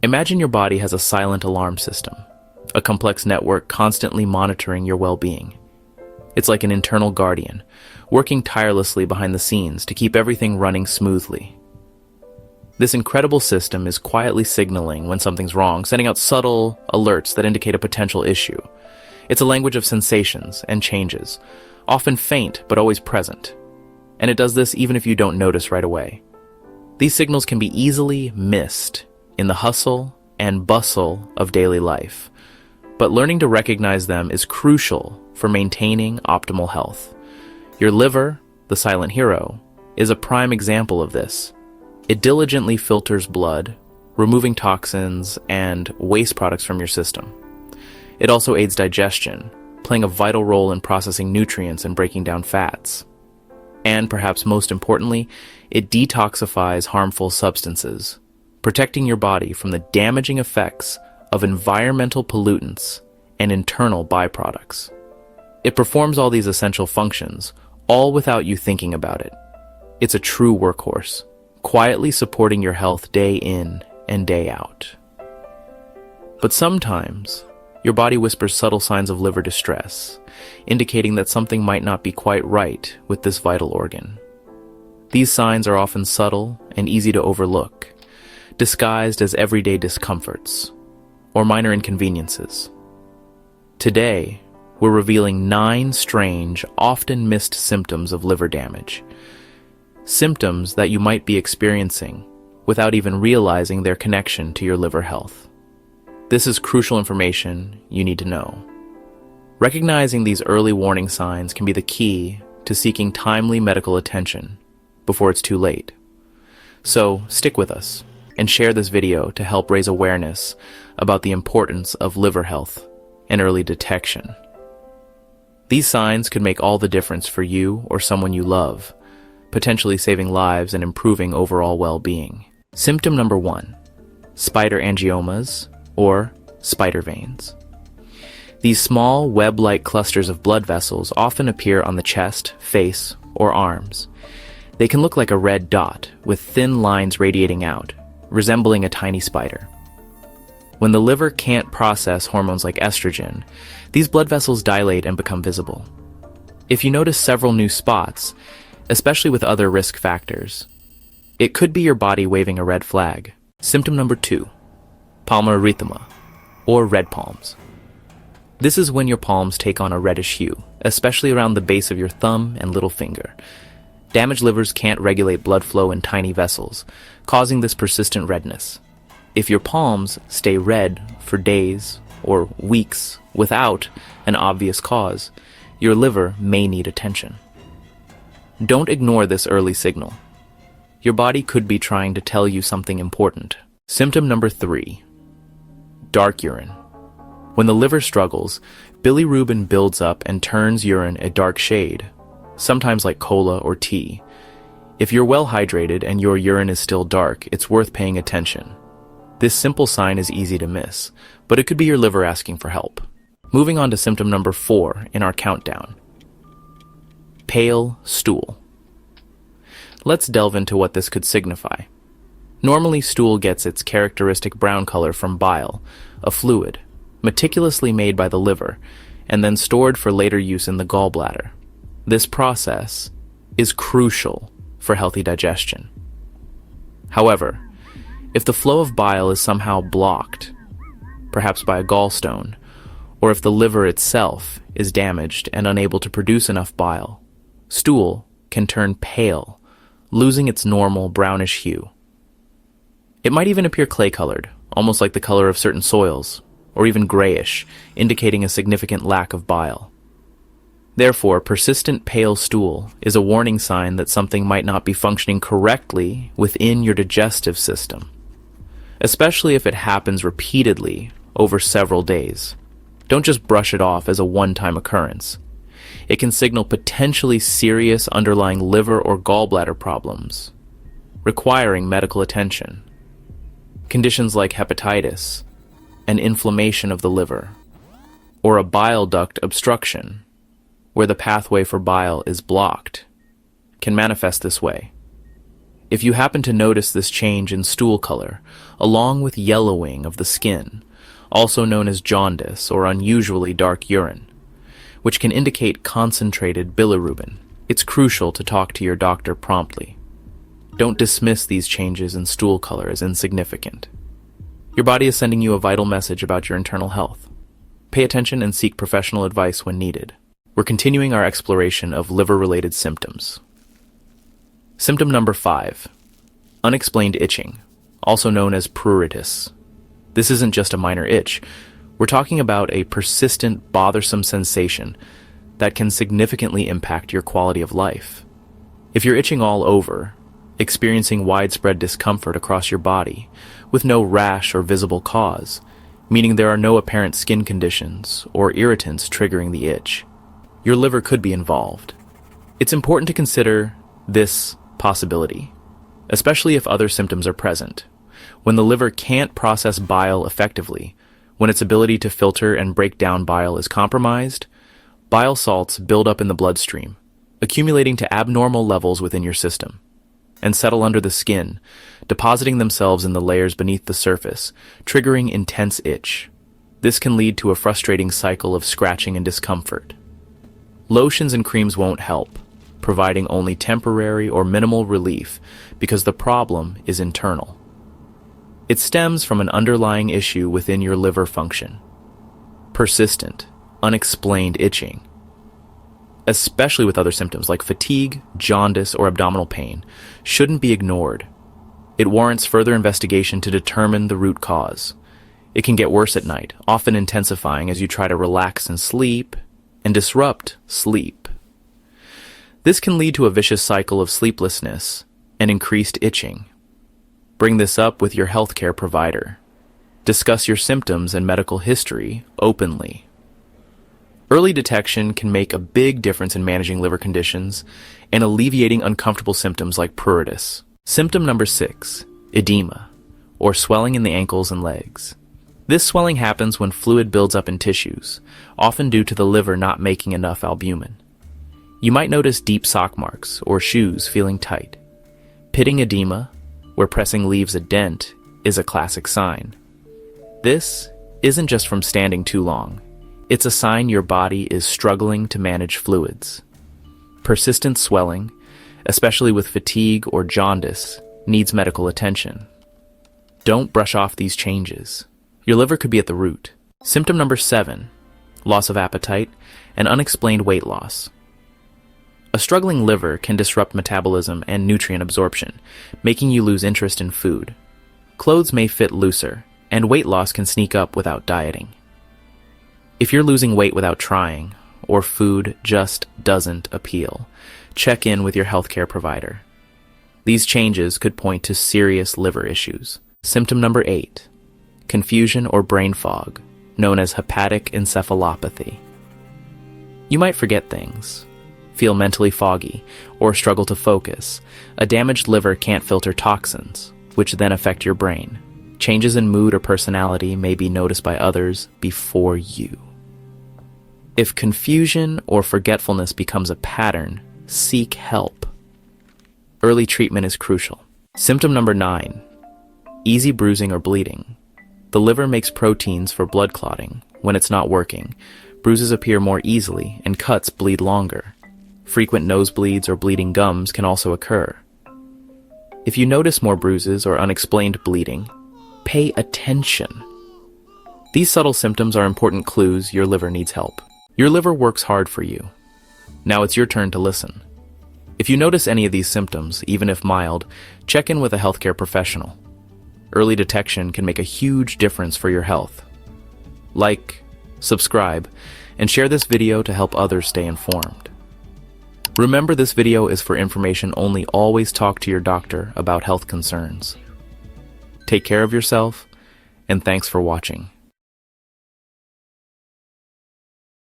Imagine your body has a silent alarm system, a complex network constantly monitoring your well-being. It's like an internal guardian, working tirelessly behind the scenes to keep everything running smoothly. This incredible system is quietly signaling when something's wrong, sending out subtle alerts that indicate a potential issue. It's a language of sensations and changes, often faint but always present. And it does this even if you don't notice right away. These signals can be easily missed in the hustle and bustle of daily life, but learning to recognize them is crucial for maintaining optimal health. Your liver, the silent hero, is a prime example of this. It diligently filters blood, removing toxins and waste products from your system. It also aids digestion, playing a vital role in processing nutrients and breaking down fats. And perhaps most importantly, it detoxifies harmful substances, protecting your body from the damaging effects of environmental pollutants and internal byproducts. It performs all these essential functions, all without you thinking about it. It's a true workhorse, quietly supporting your health day in and day out. But sometimes, your body whispers subtle signs of liver distress, indicating that something might not be quite right with this vital organ. These signs are often subtle and easy to overlook, disguised as everyday discomforts or minor inconveniences. Today, we're revealing 9 strange, often missed symptoms of liver damage. Symptoms that you might be experiencing without even realizing their connection to your liver health. This is crucial information you need to know. Recognizing these early warning signs can be the key to seeking timely medical attention before it's too late. So stick with us and share this video to help raise awareness about the importance of liver health and early detection. These signs could make all the difference for you or someone you love, potentially saving lives and improving overall well-being. Symptom number 1, spider angiomas or spider veins. These small web-like clusters of blood vessels often appear on the chest, face, or arms. They can look like a red dot with thin lines radiating out, resembling a tiny spider. When the liver can't process hormones like estrogen, these blood vessels dilate and become visible. If you notice several new spots, especially with other risk factors, it could be your body waving a red flag. Symptom number 2, Palmar erythema, or red palms. This is when your palms take on a reddish hue, especially around the base of your thumb and little finger. Damaged livers can't regulate blood flow in tiny vessels, causing this persistent redness. If your palms stay red for days or weeks without an obvious cause, your liver may need attention. Don't ignore this early signal. Your body could be trying to tell you something important. Symptom number 3, dark urine. When the liver struggles, bilirubin builds up and turns urine a dark shade, sometimes like cola or tea. If you're well hydrated and your urine is still dark, it's worth paying attention. This simple sign is easy to miss, but it could be your liver asking for help. Moving on to symptom number 4 in our countdown, pale stool. Let's delve into what this could signify. Normally, stool gets its characteristic brown color from bile, a fluid, meticulously made by the liver, and then stored for later use in the gallbladder. This process is crucial for healthy digestion. However, if the flow of bile is somehow blocked, perhaps by a gallstone, or if the liver itself is damaged and unable to produce enough bile, stool can turn pale, losing its normal brownish hue. It might even appear clay-colored, almost like the color of certain soils, or even grayish, indicating a significant lack of bile. Therefore, persistent pale stool is a warning sign that something might not be functioning correctly within your digestive system, especially if it happens repeatedly over several days. Don't just brush it off as a one-time occurrence. It can signal potentially serious underlying liver or gallbladder problems, requiring medical attention. Conditions like hepatitis, an inflammation of the liver, or a bile duct obstruction, where the pathway for bile is blocked, can manifest this way. If you happen to notice this change in stool color, along with yellowing of the skin, also known as jaundice or unusually dark urine, which can indicate concentrated bilirubin, it's crucial to talk to your doctor promptly. Don't dismiss these changes in stool color as insignificant. Your body is sending you a vital message about your internal health. Pay attention and seek professional advice when needed. We're continuing our exploration of liver-related symptoms. Symptom number 5, unexplained itching, also known as pruritus. This isn't just a minor itch. We're talking about a persistent, bothersome sensation that can significantly impact your quality of life. If you're itching all over, experiencing widespread discomfort across your body, with no rash or visible cause, meaning there are no apparent skin conditions or irritants triggering the itch, your liver could be involved. It's important to consider this possibility, especially if other symptoms are present. When the liver can't process bile effectively, when its ability to filter and break down bile is compromised, bile salts build up in the bloodstream, accumulating to abnormal levels within your system, and settle under the skin, depositing themselves in the layers beneath the surface, triggering intense itch. This can lead to a frustrating cycle of scratching and discomfort. Lotions and creams won't help, providing only temporary or minimal relief because the problem is internal. It stems from an underlying issue within your liver function. Persistent, unexplained itching, especially with other symptoms like fatigue, jaundice, or abdominal pain, shouldn't be ignored. It warrants further investigation to determine the root cause. It can get worse at night, often intensifying as you try to relax and sleep, and disrupt sleep. This can lead to a vicious cycle of sleeplessness and increased itching. Bring this up with your healthcare provider. Discuss your symptoms and medical history openly. Early detection can make a big difference in managing liver conditions and alleviating uncomfortable symptoms like pruritus. Symptom number 6, edema, or swelling in the ankles and legs. This swelling happens when fluid builds up in tissues, often due to the liver not making enough albumin. You might notice deep sock marks or shoes feeling tight. Pitting edema, where pressing leaves a dent, is a classic sign. This isn't just from standing too long. It's a sign your body is struggling to manage fluids. Persistent swelling, especially with fatigue or jaundice, needs medical attention. Don't brush off these changes. Your liver could be at the root. Symptom number 7, loss of appetite and unexplained weight loss. A struggling liver can disrupt metabolism and nutrient absorption, making you lose interest in food. Clothes may fit looser, and weight loss can sneak up without dieting. If you're losing weight without trying, or food just doesn't appeal, check in with your healthcare provider. These changes could point to serious liver issues. Symptom number 8, confusion or brain fog, known as hepatic encephalopathy. You might forget things, feel mentally foggy, or struggle to focus. A damaged liver can't filter toxins, which then affect your brain. Changes in mood or personality may be noticed by others before you. If confusion or forgetfulness becomes a pattern, seek help. Early treatment is crucial. Symptom number 9, easy bruising or bleeding. The liver makes proteins for blood clotting. When it's not working, bruises appear more easily and cuts bleed longer. Frequent nosebleeds or bleeding gums can also occur. If you notice more bruises or unexplained bleeding, pay attention. These subtle symptoms are important clues your liver needs help. Your liver works hard for you. Now it's your turn to listen. If you notice any of these symptoms, even if mild, check in with a healthcare professional. Early detection can make a huge difference for your health. Like, subscribe, and share this video to help others stay informed. Remember, this video is for information only. Always talk to your doctor about health concerns. Take care of yourself, and thanks for watching.